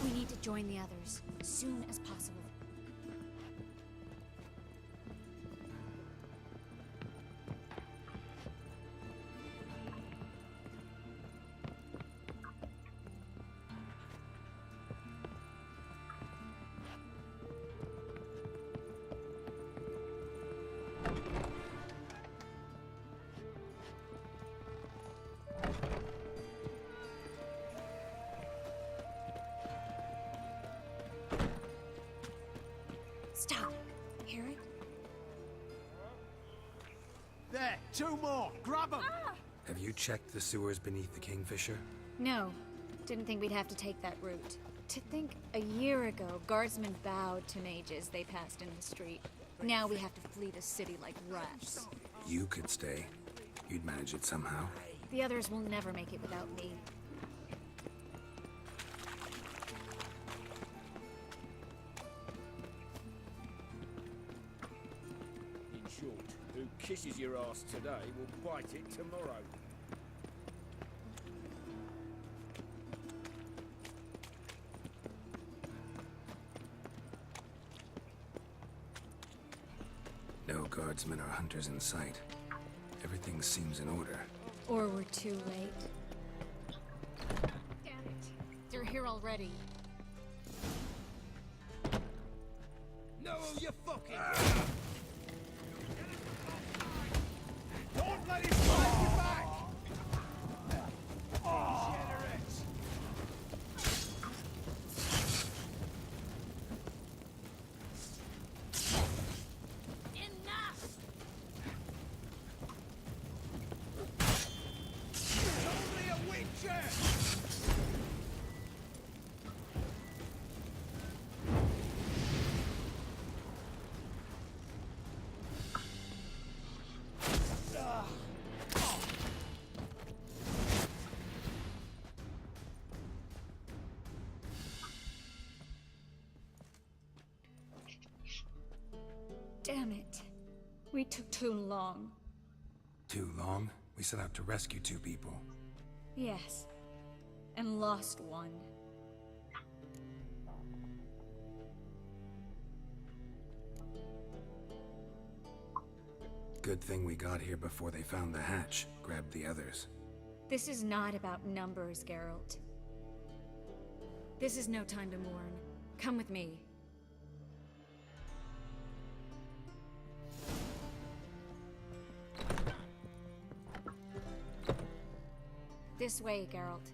We need to join the others, as soon as possible. Stop. Hear it? There, 2 more. Grab them. Have you checked the sewers beneath the Kingfisher? No. Didn't think we'd have to take that route. To think a year ago, guardsmen bowed to mages they passed in the street. Now we have to flee the city like rats. You could stay. You'd manage it somehow. The others will never make it without me. In short, who kisses your ass today will bite it tomorrow. No guardsmen or hunters in sight. Everything seems in order. Or we're too late. Damn it. They're here already. No, you fucking... Don't let him fight you back! Degenerates! Enough! It's only a witcher! Damn it. We took too long. Too long? We set out to rescue 2 people. Yes. And lost one. Good thing we got here before they found the hatch, grabbed the others. This is not about numbers, Geralt. This is no time to mourn. Come with me. This way, Geralt.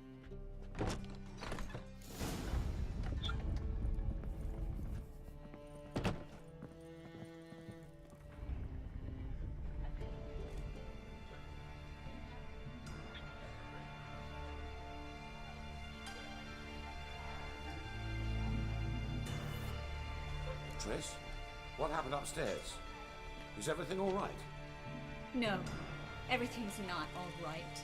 Triss? What happened upstairs? Is everything all right? No, everything's not all right.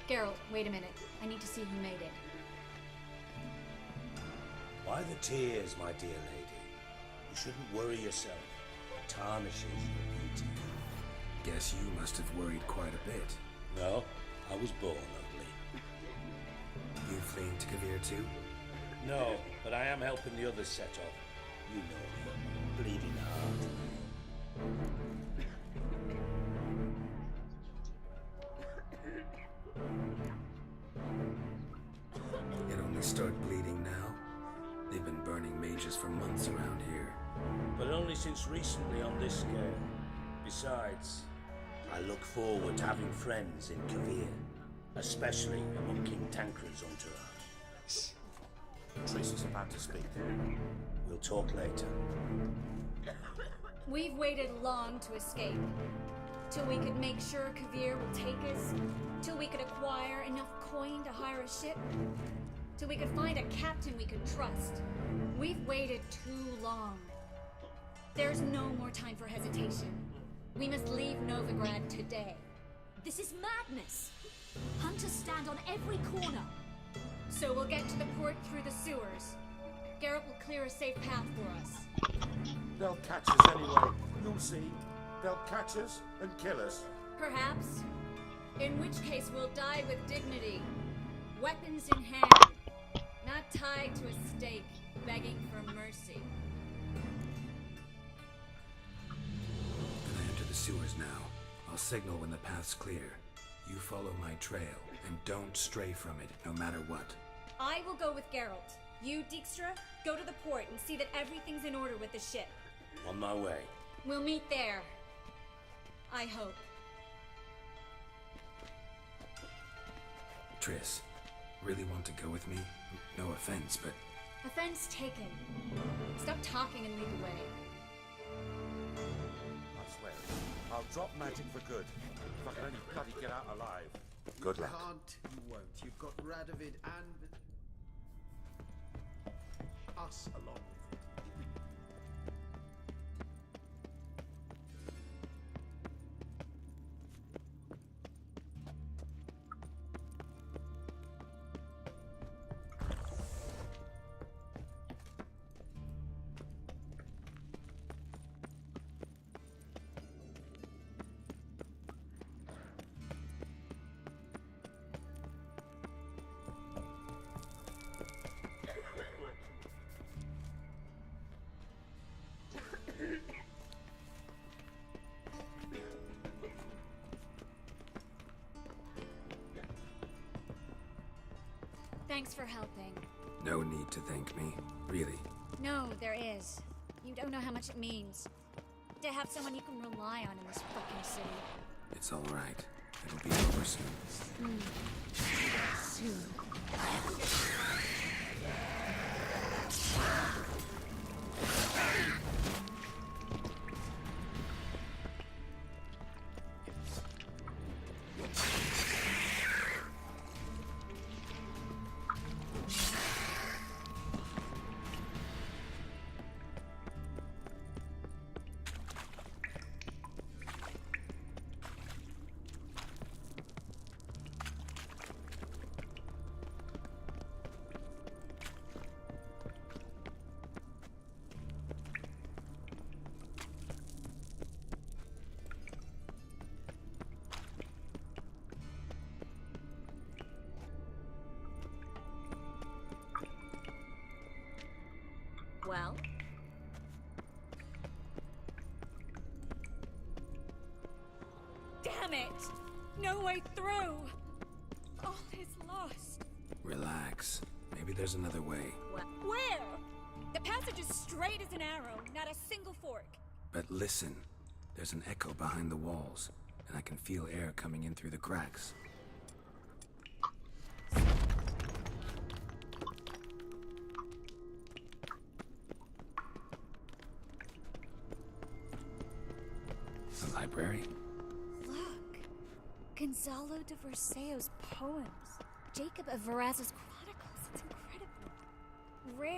Geralt, wait a minute. I need to see who made it. Why the tears, my dear lady? You shouldn't worry yourself. It tarnishes your beauty. Guess you must have worried quite a bit. No, I was born ugly. You fleeing to Kavir too? No, but I am helping the others set off. You know me, bleeding heart. It only started bleeding now? They've been burning mages for months around here. But only since recently on this scale. Besides, I look forward to having friends in Kavir, especially among King Tancred's entourage. Shh. Triss is about to speak. We'll talk later. We've waited long to escape. Till we could make sure Kavir will take us. Till we could acquire enough coin to hire a ship. Till we could find a captain we could trust. We've waited too long. There's no more time for hesitation. We must leave Novigrad today. This is madness. Hunters stand on every corner. So we'll get to the port through the sewers. Geralt will clear a safe path for us. They'll catch us anyway. You'll see. They'll catch us and kill us. Perhaps. In which case we'll die with dignity. Weapons in hand. Not tied to a stake, begging for mercy. Gonna enter the sewers now. I'll signal when the path's clear. You follow my trail, and don't stray from it, no matter what. I will go with Geralt. You, Dijkstra, go to the port and see that everything's in order with the ship. On my way. We'll meet there. I hope. Triss, really want to go with me? No offense, but... Offense taken. Stop talking and lead the way. I swear, I'll drop magic for good. If I can only bloody get out alive. Good luck. You can't, you won't. You've got Radovid and... us along with it. Thanks for helping. No need to thank me, really. No, there is. You don't know how much it means. To have someone you can rely on in this fucking city. It's all right. It'll be over soon. Soon. Well? Damn it! No way through! All is lost. Relax. Maybe there's another way. Where? The passage is straight as an arrow, not a single fork. But listen. There's an echo behind the walls, and I can feel air coming in through the cracks. The library? Look. Gonzalo de Verseo's poems. Jacob of Varaz's chronicles.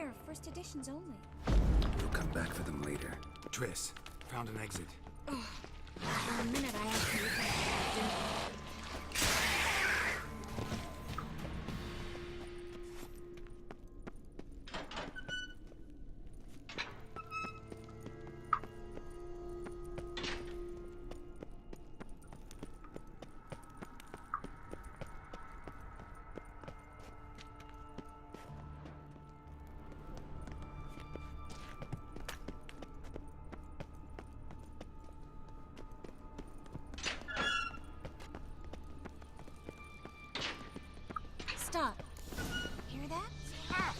rare, first editions only. You'll come back for them later. Triss, found an exit. Oh, for a minute I actually thought I didn't. Stop. Hear that? Ah!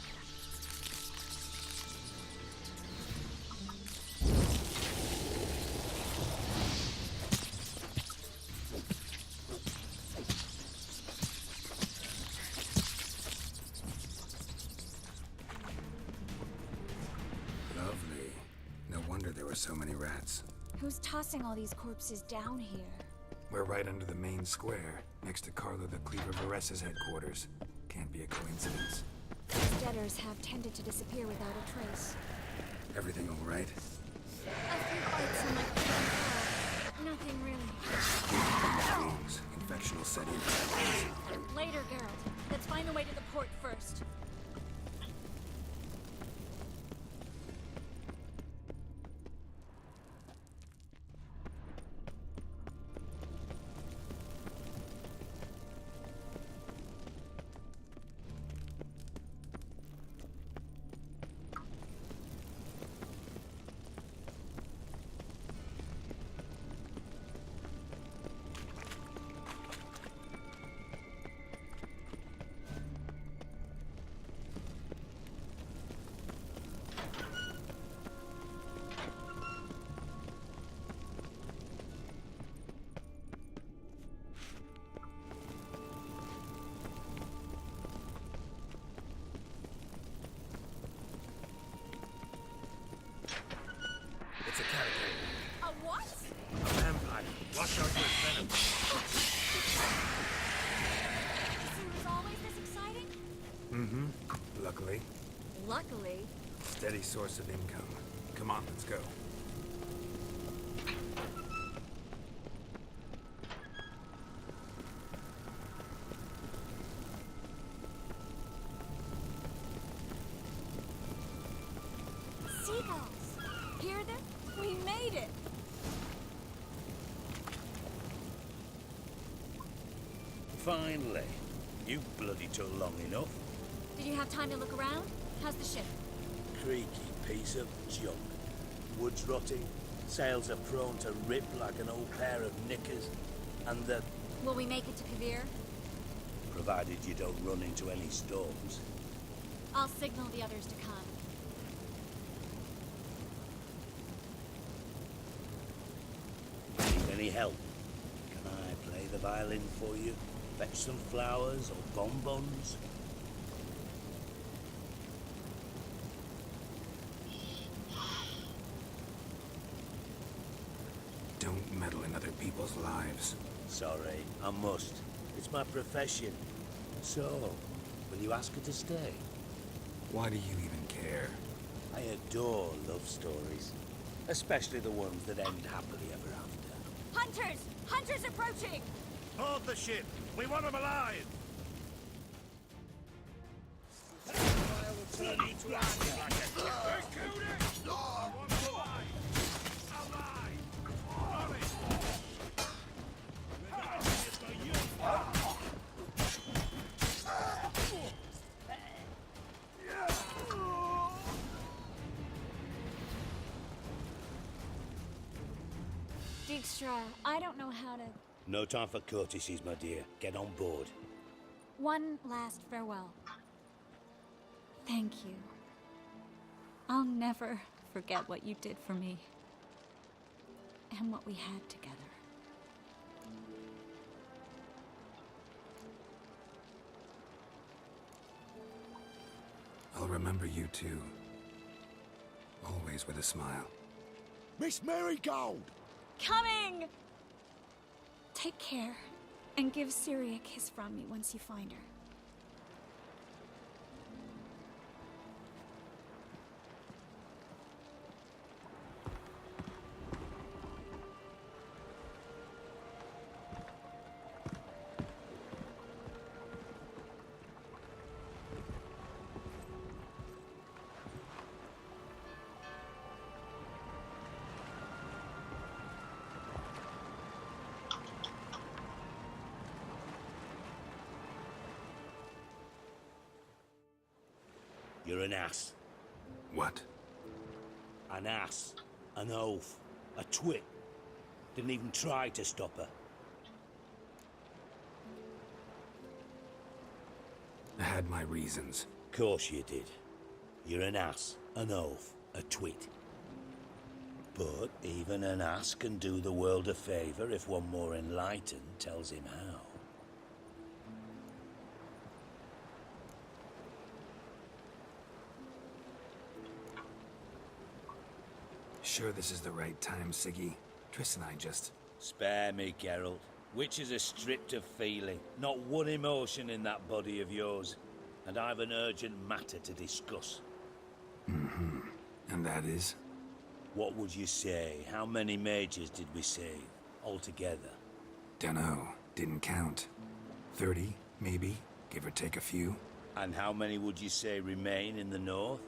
Lovely. No wonder there were so many rats. Who's tossing all these corpses down here? We're right under the main square, next to Carlo the Cleaver Varesa's headquarters. Can't be a coincidence. These debtors have tended to disappear without a trace. Everything all right? A few bites on my paw. Nothing really. Wounds. Infection will set in. Later, Geralt. Let's find the way to the port first. It's a catacomb. A what? A vampire. Watch out for his venom. It was always this exciting? Mm-hmm. Luckily. Luckily. Steady source of income. Come on, let's go. Seagulls! Hear them? We made it! Finally. You bloody took long enough. Did you have time to look around? How's the ship? Creaky piece of junk. Wood's rotting, sails are prone to rip like an old pair of knickers, and the... Will we make it to Kavir? provided you don't run into any storms. I'll signal the others to come. Need any help? Can I play the violin for you? Fetch some flowers or bonbons? Don't meddle in other people's lives. Sorry, I must. It's my profession. So, will you ask her to stay? Why do you even care? I adore love stories. Especially the ones that end happily ever after. Hunters! Hunters approaching! Hold the ship! We want them alive! Dijkstra, I don't know how to... No time for courtesies, my dear. Get on board. One last farewell. Thank you. I'll never forget what you did for me. And what we had together. I'll remember you too. Always with a smile. Miss Marigold! Coming! Take care, and give Ciri a kiss from me once you find her. You're an ass. What? An ass. An oaf. A twit. Didn't even try to stop her. I had my reasons. Course you did. You're an ass, an oaf, a twit. But even an ass can do the world a favour if one more enlightened tells him how. Sure this is the right time, Siggy? Triss and I just... Spare me, Geralt. Witches are stripped of feeling. Not one emotion in that body of yours. And I've an urgent matter to discuss. Mm-hmm. And that is? What would you say? How many mages did we save? Altogether? Dunno. Didn't count. 30, maybe? Give or take a few? And how many would you say remain in the north?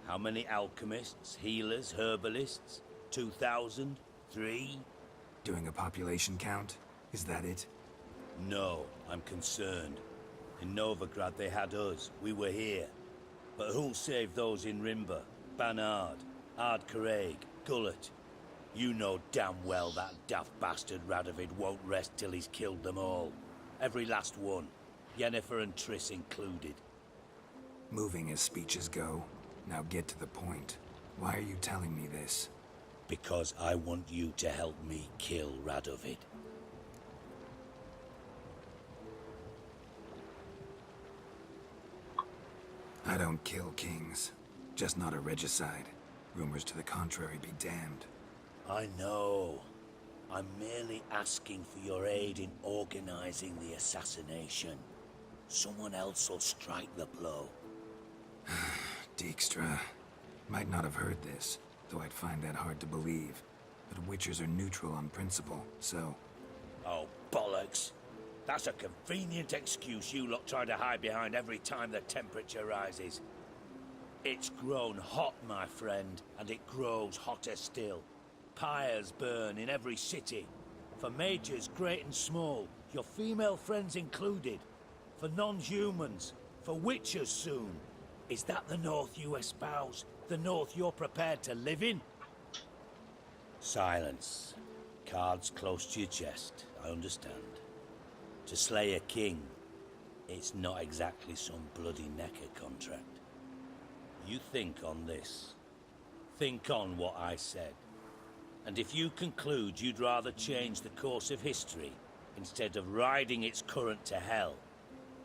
How many alchemists, healers, herbalists? 2,000? 3? Doing a population count? Is that it? No, I'm concerned. In Novigrad they had us. We were here. But who'll save those in Rimba? Banard, Ardcaraig, Gullet? You know damn well that daft bastard Radovid won't rest till he's killed them all. Every last one. Yennefer and Triss included. Moving as speeches go. Now get to the point. Why are you telling me this? Because I want you to help me kill Radovid. I don't kill kings. Just not a regicide. Rumors to the contrary be damned. I know. I'm merely asking for your aid in organizing the assassination. Someone else will strike the blow. Dijkstra. Might not have heard this, though I'd find that hard to believe. But Witchers are neutral on principle, so... Oh, bollocks. That's a convenient excuse you lot try to hide behind every time the temperature rises. It's grown hot, my friend, and it grows hotter still. Pyres burn in every city. For mages great and small, your female friends included. For non-humans, for witchers soon. Is that the North you espouse? The North you're prepared to live in? Silence. Cards close to your chest, I understand. To slay a king, it's not exactly some bloody necker contract. You think on this. Think on what I said. And if you conclude you'd rather change the course of history instead of riding its current to hell,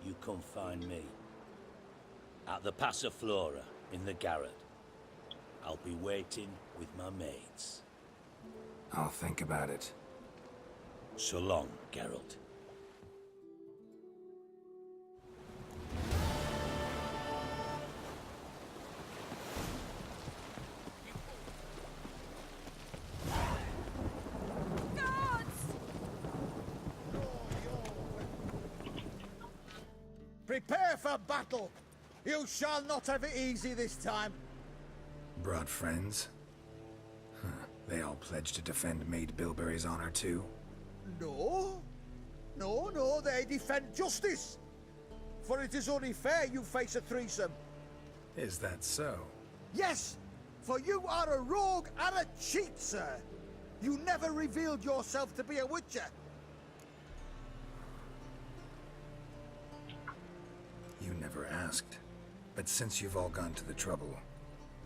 you come find me. At the Passiflora in the garret. I'll be waiting with my mates. I'll think about it. So long, Geralt. Prepare for battle! You shall not have it easy this time. Brought friends? Huh. They all pledged to defend Maid Bilberry's honor too? No. No, they defend justice. For it is only fair you face a threesome. Is that so? Yes, for you are a rogue and a cheat, sir. You never revealed yourself to be a witcher. You never asked. But since you've all gone to the trouble,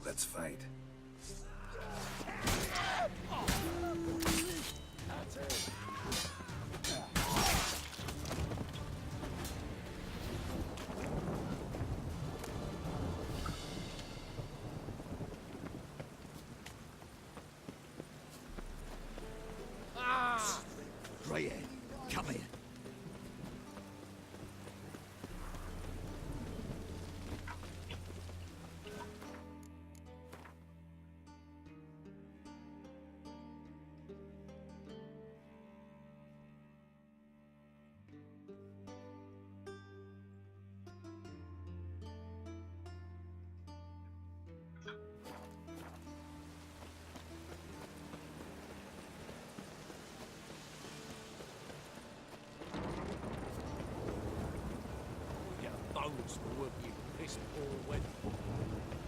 let's fight. Greyhair, come here. Bonus for working piss poor weather.